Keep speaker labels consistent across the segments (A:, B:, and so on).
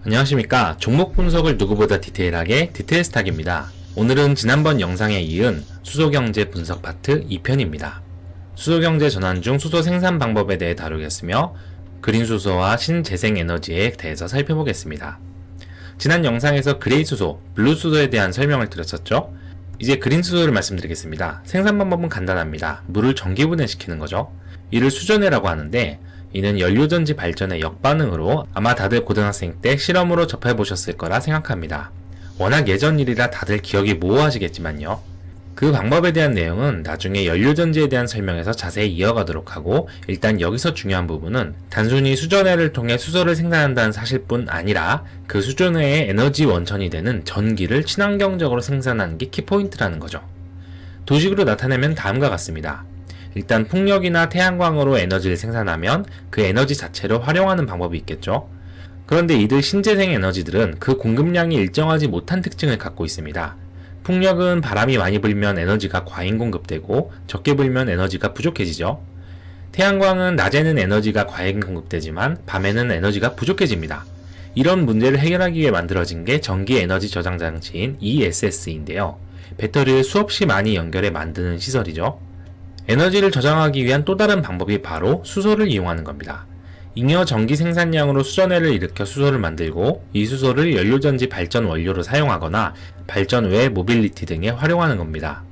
A: 안녕하십니까. 종목 분석을 누구보다 디테일하게 디테일스탁입니다. 오늘은 지난번 영상에 이은 수소경제 분석 파트 2편입니다. 수소경제 전환 중 수소 생산 방법에 대해 다루겠으며 그린수소와 신재생에너지에 대해서 살펴보겠습니다. 지난 영상에서 그레이수소, 블루수소에 대한 설명을 드렸었죠. 이제 그린수소를 말씀드리겠습니다. 생산 방법은 간단합니다. 물을 전기분해시키는 거죠. 이를 수전해라고 하는데 이는 연료전지 발전의 역반응으로 아마 다들 고등학생 때 실험으로 접해보셨을 거라 생각합니다. 워낙 예전 일이라 다들 기억이 모호하시겠지만요. 그 방법에 대한 내용은 나중에 연료전지에 대한 설명에서 자세히 이어가도록 하고, 일단 여기서 중요한 부분은 단순히 수전해를 통해 수소를 생산한다는 사실뿐 아니라 그 수전해의 에너지 원천이 되는 전기를 친환경적으로 생산하는 게 키포인트라는 거죠. 도식으로 나타내면 다음과 같습니다. 일단 풍력이나 태양광으로 에너지를 생산하면 그 에너지 자체를 활용하는 방법이 있겠죠. 그런데 이들 신재생 에너지들은 그 공급량이 일정하지 못한 특징을 갖고 있습니다. 풍력은 바람이 많이 불면 에너지가 과잉 공급되고 적게 불면 에너지가 부족해지죠. 태양광은 낮에는 에너지가 과잉 공급되지만 밤에는 에너지가 부족해집니다. 이런 문제를 해결하기 위해 만들어진 게 전기 에너지 저장 장치인 ESS인데요. 배터리를 수없이 많이 연결해 만드는 시설이죠. 에너지를 저장하기 위한 또 다른 방법이 바로 수소를 이용하는 겁니다. 잉여 전기 생산량으로 수전해를 일으켜 수소를 만들고 이 수소를 연료전지 발전 원료로 사용하거나 발전 외 모빌리티 등에 활용하는 겁니다.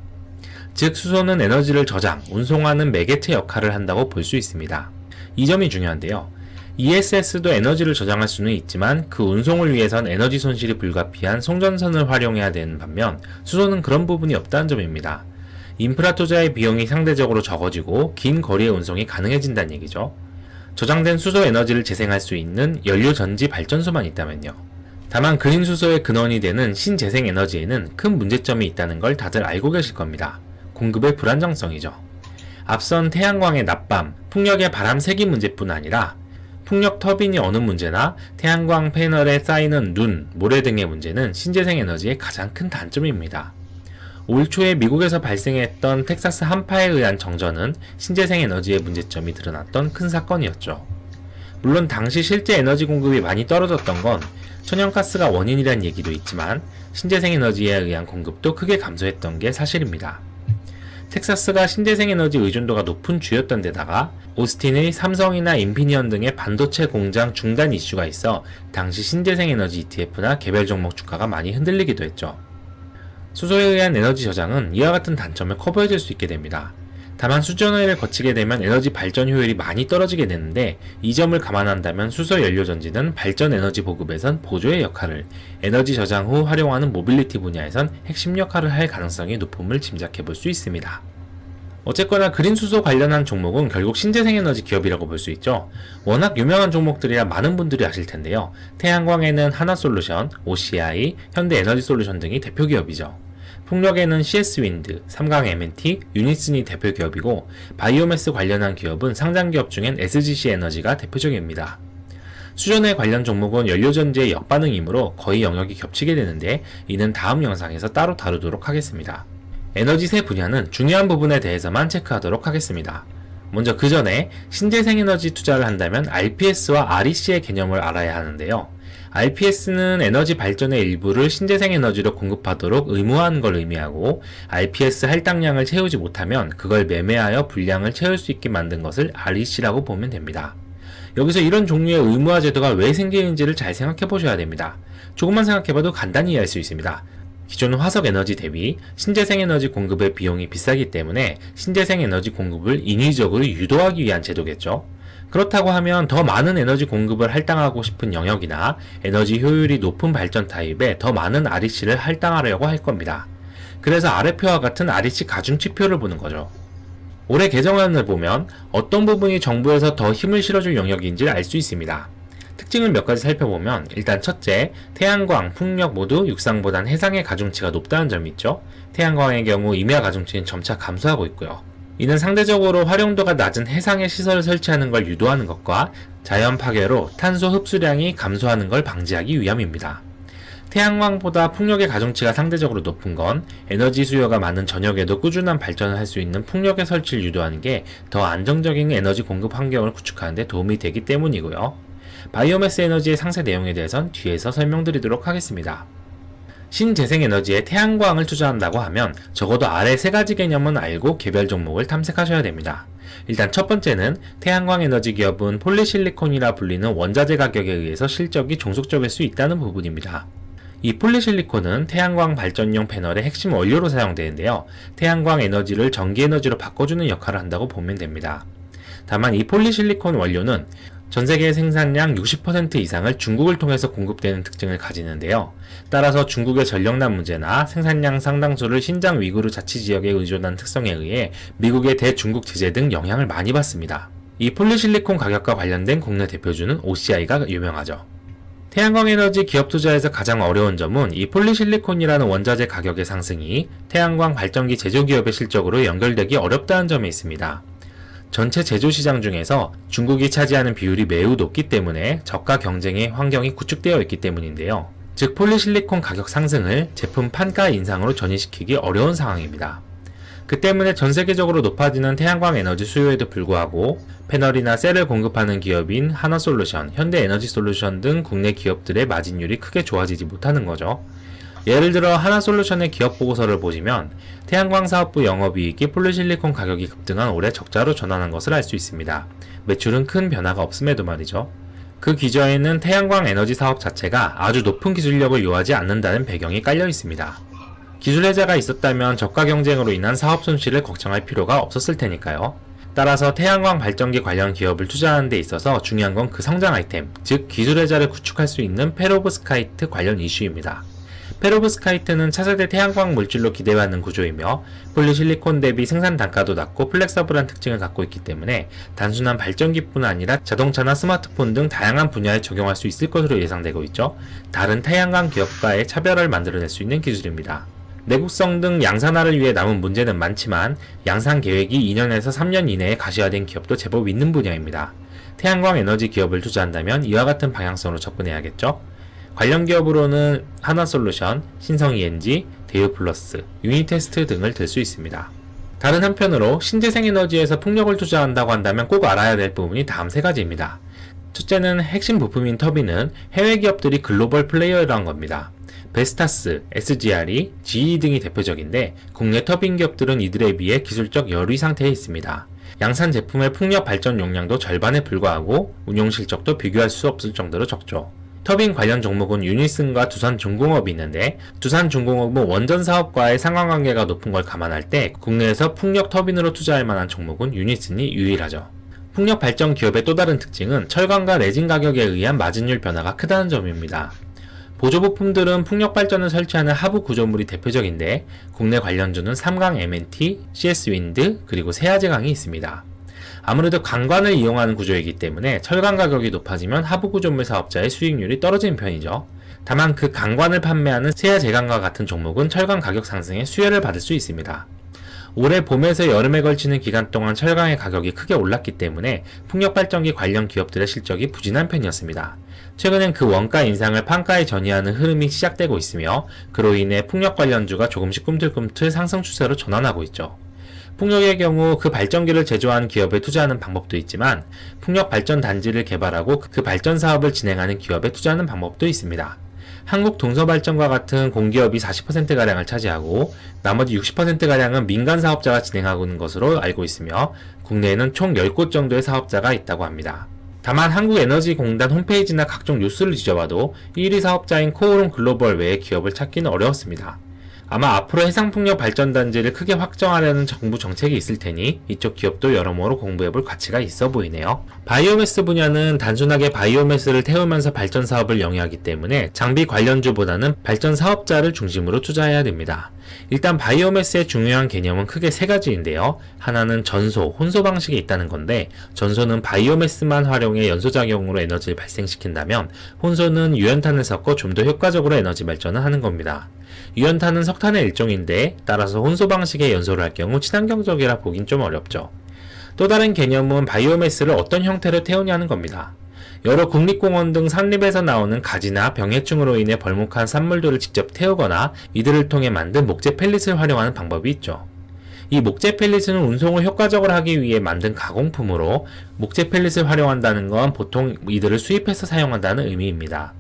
A: 즉 수소는 에너지를 저장, 운송하는 매개체 역할을 한다고 볼 수 있습니다. 이 점이 중요한데요. ESS도 에너지를 저장할 수는 있지만 그 운송을 위해선 에너지 손실이 불가피한 송전선을 활용해야 되는 반면 수소는 그런 부분이 없다는 점입니다. 인프라 투자의 비용이 상대적으로 적어지고 긴 거리의 운송이 가능해진다는 얘기죠. 저장된 수소 에너지를 재생할 수 있는 연료전지 발전소만 있다면요. 다만 그린수소의 근원이 되는 신재생 에너지에는 큰 문제점이 있다는 걸 다들 알고 계실 겁니다. 공급의 불안정성이죠. 앞선 태양광의 낮밤, 풍력의 바람 세기 문제뿐 아니라 풍력 터빈이 어는 문제나 태양광 패널에 쌓이는 눈, 모래 등의 문제는 신재생 에너지의 가장 큰 단점입니다. 올 초에 미국에서 발생했던 텍사스 한파에 의한 정전은 신재생 에너지의 문제점이 드러났던 큰 사건이었죠. 물론 당시 실제 에너지 공급이 많이 떨어졌던 건 천연가스가 원인이란 얘기도 있지만 신재생 에너지에 의한 공급도 크게 감소했던 게 사실입니다. 텍사스가 신재생 에너지 의존도가 높은 주였던 데다가 오스틴의 삼성이나 인피니언 등의 반도체 공장 중단 이슈가 있어 당시 신재생 에너지 ETF나 개별 종목 주가가 많이 흔들리기도 했죠. 수소에 의한 에너지 저장은 이와 같은 단점을 커버해줄 수 있게 됩니다. 다만 수전해를 거치게 되면 에너지 발전 효율이 많이 떨어지게 되는데 이 점을 감안한다면 수소 연료전지는 발전 에너지 보급에선 보조의 역할을, 에너지 저장 후 활용하는 모빌리티 분야에선 핵심 역할을 할 가능성이 높음을 짐작해볼 수 있습니다. 어쨌거나 그린수소 관련한 종목은 결국 신재생에너지 기업이라고 볼 수 있죠. 워낙 유명한 종목들이라 많은 분들이 아실 텐데요. 태양광에는 하나솔루션, OCI, 현대에너지솔루션 등이 대표 기업이죠. 풍력에는 CS윈드, 삼강 M&T, 유니슨이 대표 기업이고 바이오매스 관련한 기업은 상장 기업 중엔 SGC에너지가 대표적입니다. 수전해 관련 종목은 연료전지의 역반응이므로 거의 영역이 겹치게 되는데 이는 다음 영상에서 따로 다루도록 하겠습니다. 에너지 세 분야는 중요한 부분에 대해서만 체크하도록 하겠습니다. 먼저 그 전에 신재생에너지 투자를 한다면 RPS와 REC의 개념을 알아야 하는데요. RPS는 에너지 발전의 일부를 신재생에너지로 공급하도록 의무화한 걸 의미하고 RPS 할당량을 채우지 못하면 그걸 매매하여 분량을 채울 수 있게 만든 것을 REC라고 보면 됩니다. 여기서 이런 종류의 의무화 제도가 왜 생기는지를 잘 생각해 보셔야 됩니다. 조금만 생각해봐도 간단히 이해할 수 있습니다. 기존 화석에너지 대비 신재생에너지 공급의 비용이 비싸기 때문에 신재생에너지 공급을 인위적으로 유도하기 위한 제도겠죠. 그렇다고 하면 더 많은 에너지 공급을 할당하고 싶은 영역이나 에너지 효율이 높은 발전 타입에 더 많은 REC를 할당하려고 할 겁니다. 그래서 아래표와 같은 REC 가중치표를 보는 거죠. 올해 개정안을 보면 어떤 부분이 정부에서 더 힘을 실어줄 영역인지를 알 수 있습니다. 특징을 몇 가지 살펴보면 일단 첫째, 태양광, 풍력 모두 육상보단 해상의 가중치가 높다는 점이 있죠. 태양광의 경우 임야 가중치는 점차 감소하고 있고요. 이는 상대적으로 활용도가 낮은 해상에 시설을 설치하는 걸 유도하는 것과 자연 파괴로 탄소 흡수량이 감소하는 걸 방지하기 위함입니다. 태양광보다 풍력의 가중치가 상대적으로 높은 건 에너지 수요가 많은 저녁에도 꾸준한 발전을 할 수 있는 풍력의 설치를 유도하는 게 더 안정적인 에너지 공급 환경을 구축하는 데 도움이 되기 때문이고요. 바이오매스 에너지의 상세 내용에 대해선 뒤에서 설명드리도록 하겠습니다. 신재생에너지에 태양광을 투자한다고 하면 적어도 아래 세 가지 개념은 알고 개별 종목을 탐색하셔야 됩니다. 일단 첫 번째는 태양광 에너지 기업은 폴리실리콘이라 불리는 원자재 가격에 의해서 실적이 종속적일 수 있다는 부분입니다. 이 폴리실리콘은 태양광 발전용 패널의 핵심 원료로 사용되는데요. 태양광 에너지를 전기에너지로 바꿔주는 역할을 한다고 보면 됩니다. 다만 이 폴리실리콘 원료는 전 세계 생산량 60% 이상을 중국을 통해서 공급되는 특징을 가지는데요. 따라서 중국의 전력난 문제나 생산량 상당수를 신장 위구르 자치지역에 의존한 특성에 의해 미국의 대중국 제재 등 영향을 많이 받습니다. 이 폴리실리콘 가격과 관련된 국내 대표주는 OCI가 유명하죠. 태양광 에너지 기업 투자에서 가장 어려운 점은 이 폴리실리콘이라는 원자재 가격의 상승이 태양광 발전기 제조기업의 실적으로 연결되기 어렵다는 점에 있습니다. 전체 제조시장 중에서 중국이 차지하는 비율이 매우 높기 때문에 저가 경쟁의 환경이 구축되어 있기 때문인데요. 즉 폴리실리콘 가격 상승을 제품 판가 인상으로 전이시키기 어려운 상황입니다. 그 때문에 전 세계적으로 높아지는 태양광 에너지 수요에도 불구하고 패널이나 셀을 공급하는 기업인 하나솔루션, 현대에너지솔루션 등 국내 기업들의 마진율이 크게 좋아지지 못하는 거죠. 예를 들어 하나솔루션의 기업 보고서를 보시면 태양광 사업부 영업이익이 폴리실리콘 가격이 급등한 올해 적자로 전환한 것을 알 수 있습니다. 매출은 큰 변화가 없음에도 말이죠. 그 기저에는 태양광 에너지 사업 자체가 아주 높은 기술력을 요하지 않는다는 배경이 깔려 있습니다. 기술 해자가 있었다면 저가 경쟁으로 인한 사업 손실을 걱정할 필요가 없었을 테니까요. 따라서 태양광 발전기 관련 기업을 투자하는 데 있어서 중요한 건 그 성장 아이템, 즉 기술 해자를 구축할 수 있는 페로브스카이트 관련 이슈입니다. 페로브스카이트는 차세대 태양광 물질로 기대받는 구조이며 폴리실리콘 대비 생산 단가도 낮고 플렉서블한 특징을 갖고 있기 때문에 단순한 발전기뿐 아니라 자동차나 스마트폰 등 다양한 분야에 적용할 수 있을 것으로 예상되고 있죠. 다른 태양광 기업과의 차별을 만들어낼 수 있는 기술입니다. 내구성 등 양산화를 위해 남은 문제는 많지만 양산 계획이 2년에서 3년 이내에 가시화된 기업도 제법 있는 분야입니다. 태양광 에너지 기업을 투자한다면 이와 같은 방향성으로 접근해야겠죠. 관련 기업으로는 하나솔루션, 신성ENG, 대유플러스, 유니테스트 등을 들 수 있습니다. 다른 한편으로 신재생에너지에서 풍력을 투자한다고 한다면 꼭 알아야 될 부분이 다음 세 가지입니다. 첫째는 핵심 부품인 터빈은 해외 기업들이 글로벌 플레이어라는 겁니다. 베스타스, SGRE, GE 등이 대표적인데 국내 터빈 기업들은 이들에 비해 기술적 열의 상태에 있습니다. 양산 제품의 풍력 발전 용량도 절반에 불과하고 운용 실적도 비교할 수 없을 정도로 적죠. 터빈 관련 종목은 유니슨과 두산중공업이 있는데 두산중공업은 원전 사업과의 상관관계가 높은 걸 감안할 때 국내에서 풍력 터빈으로 투자할 만한 종목은 유니슨이 유일하죠. 풍력 발전 기업의 또 다른 특징은 철강과 레진 가격에 의한 마진율 변화가 크다는 점입니다. 보조부품들은 풍력 발전을 설치하는 하부 구조물이 대표적인데 국내 관련주는 삼강 M&T, CS윈드, 그리고 세아제강이 있습니다. 아무래도 강관을 이용하는 구조이기 때문에 철강 가격이 높아지면 하부 구조물 사업자의 수익률이 떨어지는 편이죠. 다만 그 강관을 판매하는 세아제강과 같은 종목은 철강 가격 상승에 수혜를 받을 수 있습니다. 올해 봄에서 여름에 걸치는 기간 동안 철강의 가격이 크게 올랐기 때문에 풍력발전기 관련 기업들의 실적이 부진한 편이었습니다. 최근엔 그 원가 인상을 판가에 전이하는 흐름이 시작되고 있으며 그로 인해 풍력 관련주가 조금씩 꿈틀꿈틀 상승 추세로 전환하고 있죠. 풍력의 경우 그 발전기를 제조하는 기업에 투자하는 방법도 있지만 풍력 발전 단지를 개발하고 그 발전 사업을 진행하는 기업에 투자하는 방법도 있습니다. 한국동서발전과 같은 공기업이 40%가량을 차지하고 나머지 60%가량은 민간 사업자가 진행하고 있는 것으로 알고 있으며 국내에는 총 10곳 정도의 사업자가 있다고 합니다. 다만 한국에너지공단 홈페이지나 각종 뉴스를 뒤져봐도 1위 사업자인 코오롱 글로벌 외의 기업을 찾기는 어려웠습니다. 아마 앞으로 해상풍력 발전단지를 크게 확정하려는 정부 정책이 있을 테니 이쪽 기업도 여러모로 공부해볼 가치가 있어 보이네요. 바이오매스 분야는 단순하게 바이오매스를 태우면서 발전 사업을 영위하기 때문에 장비 관련주보다는 발전 사업자를 중심으로 투자해야 됩니다. 일단 바이오매스의 중요한 개념은 크게 세 가지인데요. 하나는 전소, 혼소 방식이 있다는 건데 전소는 바이오매스만 활용해 연소작용으로 에너지를 발생시킨다면 혼소는 유연탄을 섞어 좀 더 효과적으로 에너지 발전을 하는 겁니다. 유연탄은 석탄의 일종인데 따라서 혼소 방식의 연소를 할 경우 친환경적이라 보긴 좀 어렵죠. 또 다른 개념은 바이오매스를 어떤 형태로 태우냐는 겁니다. 여러 국립공원 등 산림에서 나오는 가지나 병해충으로 인해 벌목한 산물들을 직접 태우거나 이들을 통해 만든 목재 펠릿을 활용하는 방법이 있죠. 이 목재 펠릿은 운송을 효과적으로 하기 위해 만든 가공품으로 목재 펠릿을 활용한다는 건 보통 이들을 수입해서 사용한다는 의미입니다.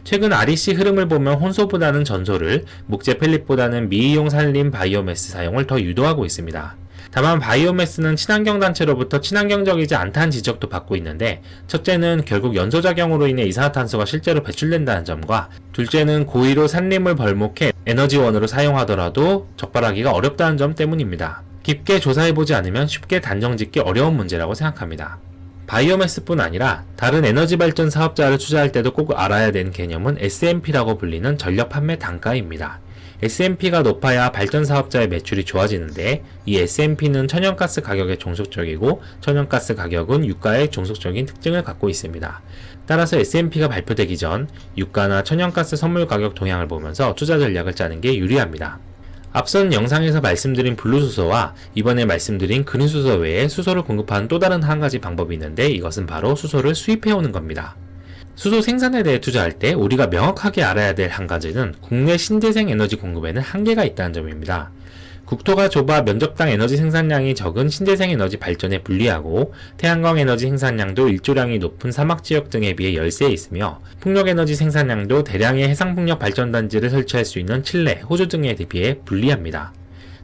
A: 최근 REC 흐름을 보면 혼소보다는 전소를, 목재 펠릿보다는 미이용 산림 바이오매스 사용을 더 유도하고 있습니다. 다만 바이오매스는 친환경 단체로부터 친환경적이지 않다는 지적도 받고 있는데, 첫째는 결국 연소작용으로 인해 이산화탄소가 실제로 배출된다는 점과, 둘째는 고의로 산림을 벌목해 에너지원으로 사용하더라도 적발하기가 어렵다는 점 때문입니다. 깊게 조사해보지 않으면 쉽게 단정짓기 어려운 문제라고 생각합니다. 바이오매스뿐 아니라 다른 에너지 발전 사업자를 투자할 때도 꼭 알아야 되는 개념은 SMP라고 불리는 전력 판매 단가입니다. SMP가 높아야 발전 사업자의 매출이 좋아지는데, 이 SMP는 천연가스 가격에 종속적이고 천연가스 가격은 유가에 종속적인 특징을 갖고 있습니다. 따라서 SMP가 발표되기 전 유가나 천연가스 선물 가격 동향을 보면서 투자 전략을 짜는 게 유리합니다. 앞선 영상에서 말씀드린 블루수소와 이번에 말씀드린 그린수소 외에 수소를 공급하는 또 다른 한 가지 방법이 있는데, 이것은 바로 수소를 수입해오는 겁니다. 수소 생산에 대해 투자할 때 우리가 명확하게 알아야 될 한 가지는 국내 신재생 에너지 공급에는 한계가 있다는 점입니다. 국토가 좁아 면적당 에너지 생산량이 적은 신재생 에너지 발전에 불리하고, 태양광 에너지 생산량도 일조량이 높은 사막지역 등에 비해 열세에 있으며, 풍력 에너지 생산량도 대량의 해상풍력 발전단지를 설치할 수 있는 칠레, 호주 등에 비해 불리합니다.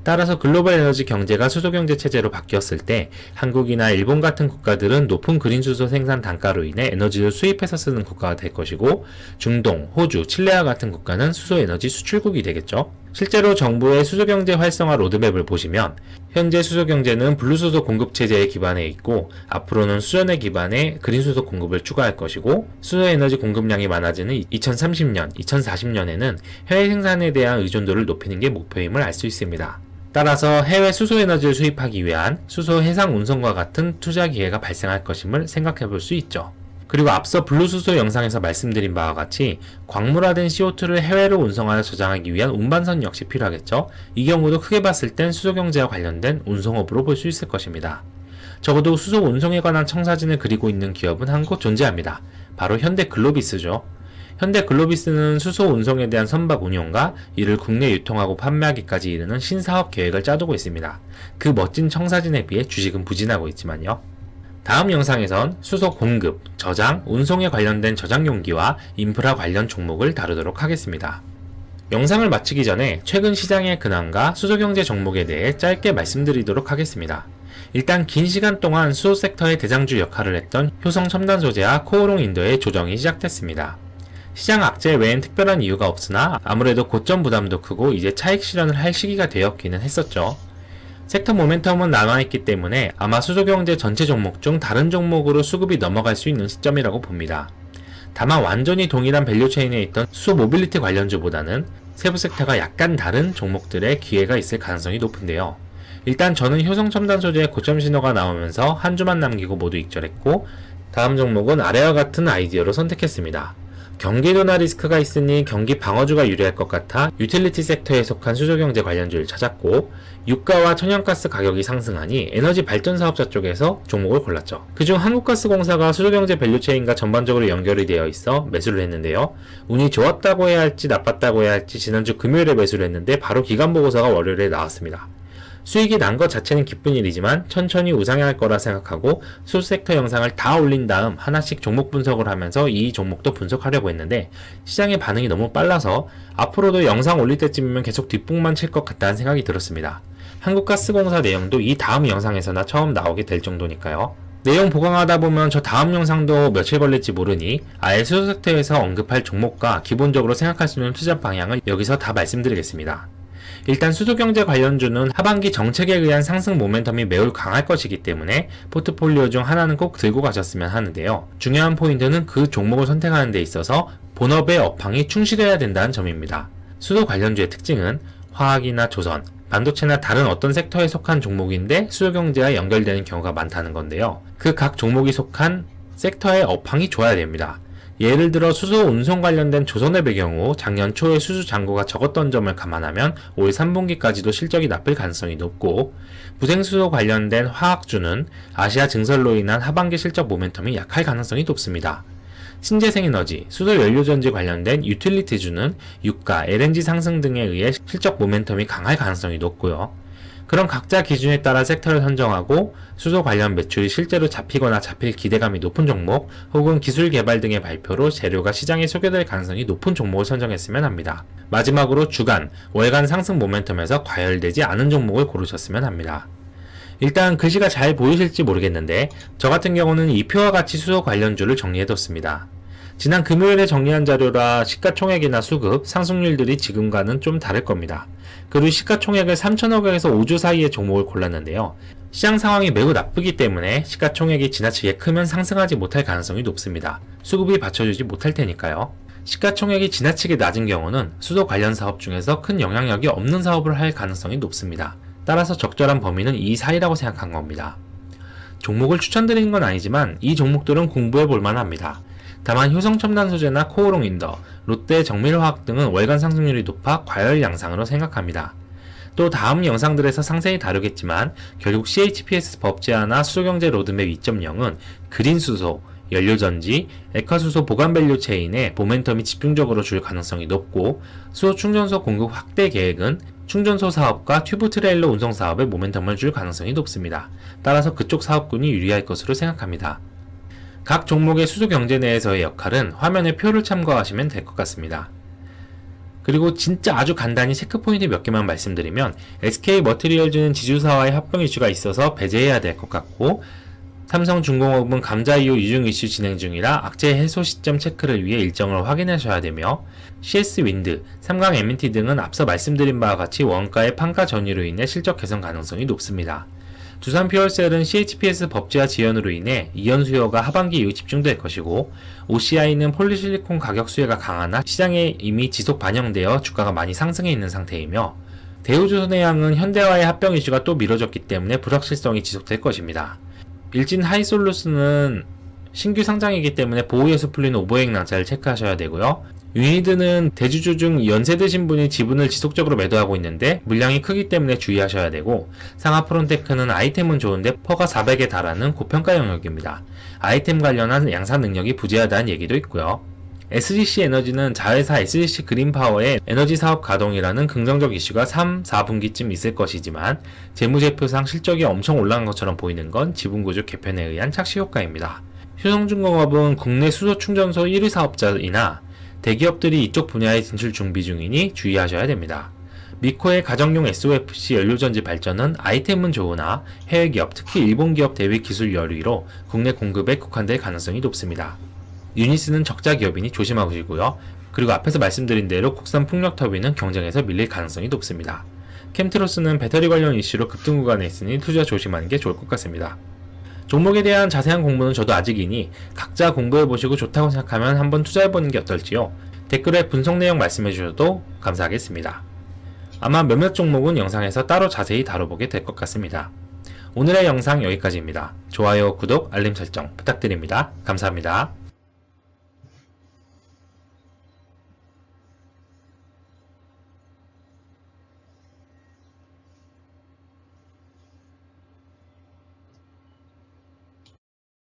A: 따라서 글로벌 에너지 경제가 수소경제 체제로 바뀌었을 때 한국이나 일본 같은 국가들은 높은 그린수소 생산 단가로 인해 에너지를 수입해서 쓰는 국가가 될 것이고, 중동, 호주, 칠레와 같은 국가는 수소 에너지 수출국이 되겠죠. 실제로 정부의 수소경제 활성화 로드맵을 보시면 현재 수소경제는 블루수소 공급체제에 기반해 있고, 앞으로는 수전에 기반해 그린수소 공급을 추가할 것이고, 수소에너지 공급량이 많아지는 2030년, 2040년에는 해외 생산에 대한 의존도를 높이는 게 목표임을 알 수 있습니다. 따라서 해외 수소에너지를 수입하기 위한 수소 해상 운송과 같은 투자 기회가 발생할 것임을 생각해 볼 수 있죠. 그리고 앞서 블루수소 영상에서 말씀드린 바와 같이 광물화된 CO2를 해외로 운송하여 저장하기 위한 운반선 역시 필요하겠죠. 이 경우도 크게 봤을 땐 수소경제와 관련된 운송업으로 볼 수 있을 것입니다. 적어도 수소 운송에 관한 청사진을 그리고 있는 기업은 한 곳 존재합니다. 바로 현대글로비스죠. 현대글로비스는 수소 운송에 대한 선박 운용과 이를 국내 유통하고 판매하기까지 이르는 신사업 계획을 짜두고 있습니다. 그 멋진 청사진에 비해 주식은 부진하고 있지만요. 다음 영상에선 수소 공급, 저장, 운송에 관련된 저장용기와 인프라 관련 종목을 다루도록 하겠습니다. 영상을 마치기 전에 최근 시장의 근황과 수소경제 종목에 대해 짧게 말씀드리도록 하겠습니다. 일단 긴 시간 동안 수소 섹터의 대장주 역할을 했던 효성첨단소재와 코오롱 인도의 조정이 시작됐습니다. 시장 악재 외엔 특별한 이유가 없으나 아무래도 고점 부담도 크고 이제 차익 실현을 할 시기가 되었기는 했었죠. 섹터 모멘텀은 남아있기 때문에 아마 수소경제 전체 종목 중 다른 종목으로 수급이 넘어갈 수 있는 시점이라고 봅니다. 다만 완전히 동일한 밸류체인에 있던 수소 모빌리티 관련주보다는 세부 섹터가 약간 다른 종목들의 기회가 있을 가능성이 높은데요. 일단 저는 효성첨단 소재의 고점 신호가 나오면서 한 주만 남기고 모두 익절했고, 다음 종목은 아래와 같은 아이디어로 선택했습니다. 경기도나 리스크가 있으니 경기 방어주가 유리할 것 같아 유틸리티 섹터에 속한 수소경제 관련주를 찾았고, 유가와 천연가스 가격이 상승하니 에너지 발전 사업자 쪽에서 종목을 골랐죠. 그중 한국가스공사가 수소경제 밸류체인과 전반적으로 연결이 되어 있어 매수를 했는데요. 운이 좋았다고 해야 할지 나빴다고 해야 할지 지난주 금요일에 매수를 했는데 바로 기간보고서가 월요일에 나왔습니다. 수익이 난 것 자체는 기쁜 일이지만 천천히 우상향할 거라 생각하고 수소섹터 영상을 다 올린 다음 하나씩 종목 분석을 하면서 이 종목도 분석하려고 했는데, 시장의 반응이 너무 빨라서 앞으로도 영상 올릴 때쯤이면 계속 뒷북만 칠 것 같다는 생각이 들었습니다. 한국가스공사 내용도 이 다음 영상에서나 처음 나오게 될 정도니까요. 내용 보강하다 보면 저 다음 영상도 며칠 걸릴지 모르니 아예 수소섹터에서 언급할 종목과 기본적으로 생각할 수 있는 투자 방향을 여기서 다 말씀드리겠습니다. 일단 수소경제 관련주는 하반기 정책에 의한 상승 모멘텀이 매우 강할 것이기 때문에 포트폴리오 중 하나는 꼭 들고 가셨으면 하는데요. 중요한 포인트는 그 종목을 선택하는 데 있어서 본업의 업황이 충실해야 된다는 점입니다. 수소 관련주의 특징은 화학이나 조선, 반도체나 다른 어떤 섹터에 속한 종목인데 수소경제와 연결되는 경우가 많다는 건데요. 그 각 종목이 속한 섹터의 업황이 좋아야 됩니다. 예를 들어 수소 운송 관련된 조선업의 경우 작년 초에 수주 잔고가 적었던 점을 감안하면 올 3분기까지도 실적이 나쁠 가능성이 높고, 무생수소 관련된 화학주는 아시아 증설로 인한 하반기 실적 모멘텀이 약할 가능성이 높습니다. 신재생에너지, 수소연료전지 관련된 유틸리티주는 유가, LNG 상승 등에 의해 실적 모멘텀이 강할 가능성이 높고요. 그런 각자 기준에 따라 섹터를 선정하고 수소 관련 매출이 실제로 잡히거나 잡힐 기대감이 높은 종목 혹은 기술 개발 등의 발표로 재료가 시장에 소개될 가능성이 높은 종목을 선정했으면 합니다. 마지막으로 주간, 월간 상승 모멘텀에서 과열되지 않은 종목을 고르셨으면 합니다. 일단 글씨가 잘 보이실지 모르겠는데 저 같은 경우는 이 표와 같이 수소 관련주를 정리해뒀습니다. 지난 금요일에 정리한 자료라 시가총액이나 수급, 상승률들이 지금과는 좀 다를 겁니다. 그리고 시가총액을 3천억에서 5조 사이의 종목을 골랐는데요. 시장 상황이 매우 나쁘기 때문에 시가총액이 지나치게 크면 상승하지 못할 가능성이 높습니다. 수급이 받쳐주지 못할 테니까요. 시가총액이 지나치게 낮은 경우는 수소 관련 사업 중에서 큰 영향력이 없는 사업을 할 가능성이 높습니다. 따라서 적절한 범위는 이 사이라고 생각한 겁니다. 종목을 추천드리는 건 아니지만 이 종목들은 공부해 볼 만합니다. 다만 효성첨단소재나 코오롱인더, 롯데 정밀화학 등은 월간 상승률이 높아 과열 양상으로 생각합니다. 또 다음 영상들에서 상세히 다루겠지만 결국 CHPS 법제화나 수소경제 로드맵 2.0은 그린수소, 연료전지, 액화수소 보관밸류 체인에 모멘텀이 집중적으로 줄 가능성이 높고 수소 충전소 공급 확대 계획은 충전소 사업과 튜브 트레일러 운송 사업에 모멘텀을 줄 가능성이 높습니다. 따라서 그쪽 사업군이 유리할 것으로 생각합니다. 각 종목의 수소 경제 내에서의 역할은 화면의 표를 참고하시면 될 것 같습니다. 그리고 진짜 아주 간단히 체크포인트 몇 개만 말씀드리면 SK머티리얼즈는 지주사와의 합병 이슈가 있어서 배제해야 될 것 같고 삼성중공업은 감자 이후 유증 이슈 진행 중이라 악재 해소 시점 체크를 위해 일정을 확인하셔야 되며 CS윈드, 삼강 M&T 등은 앞서 말씀드린 바와 같이 원가의 판가 전이로 인해 실적 개선 가능성이 높습니다. 두산퓨얼셀은 CHPS 법제화 지연으로 인해 이연 수요가 하반기 이후 집중될 것이고 OCI는 폴리실리콘 가격 수혜가 강하나 시장에 이미 지속 반영되어 주가가 많이 상승해 있는 상태이며 대우조선해양은 현대와의 합병 이슈가 또 미뤄졌기 때문에 불확실성이 지속될 것입니다. 일진 하이솔루스는 신규 상장이기 때문에 보호에서 풀리는 오버행 낭차를 체크하셔야 되고요. 유니드는 대주주 중 연세 드신 분이 지분을 지속적으로 매도하고 있는데 물량이 크기 때문에 주의하셔야 되고 상하프론테크는 아이템은 좋은데 퍼가 400에 달하는 고평가 영역입니다. 아이템 관련한 양사 능력이 부재하다는 얘기도 있고요. SGC 에너지는 자회사 SGC 그린파워의 에너지 사업 가동이라는 긍정적 이슈가 3, 4분기쯤 있을 것이지만 재무제표상 실적이 엄청 올라간 것처럼 보이는 건 지분구조 개편에 의한 착시 효과입니다. 효성중공업은 국내 수소 충전소 1위 사업자이나 대기업들이 이쪽 분야에 진출 준비 중이니 주의하셔야 됩니다. 미코의 가정용 SOFC 연료전지 발전은 아이템은 좋으나 해외 기업, 특히 일본 기업 대비 기술 열의로 국내 공급에 국한될 가능성이 높습니다. 유니스는 적자 기업이니 조심하시고요. 그리고 앞에서 말씀드린 대로 국산 풍력 터빈은 경쟁에서 밀릴 가능성이 높습니다. 캠트로스는 배터리 관련 이슈로 급등 구간에 있으니 투자 조심하는 게 좋을 것 같습니다. 종목에 대한 자세한 공부는 저도 아직이니 각자 공부해보시고 좋다고 생각하면 한번 투자해보는 게 어떨지요. 댓글에 분석 내용 말씀해주셔도 감사하겠습니다. 아마 몇몇 종목은 영상에서 따로 자세히 다뤄보게 될 것 같습니다. 오늘의 영상 여기까지입니다. 좋아요, 구독, 알림 설정 부탁드립니다. 감사합니다.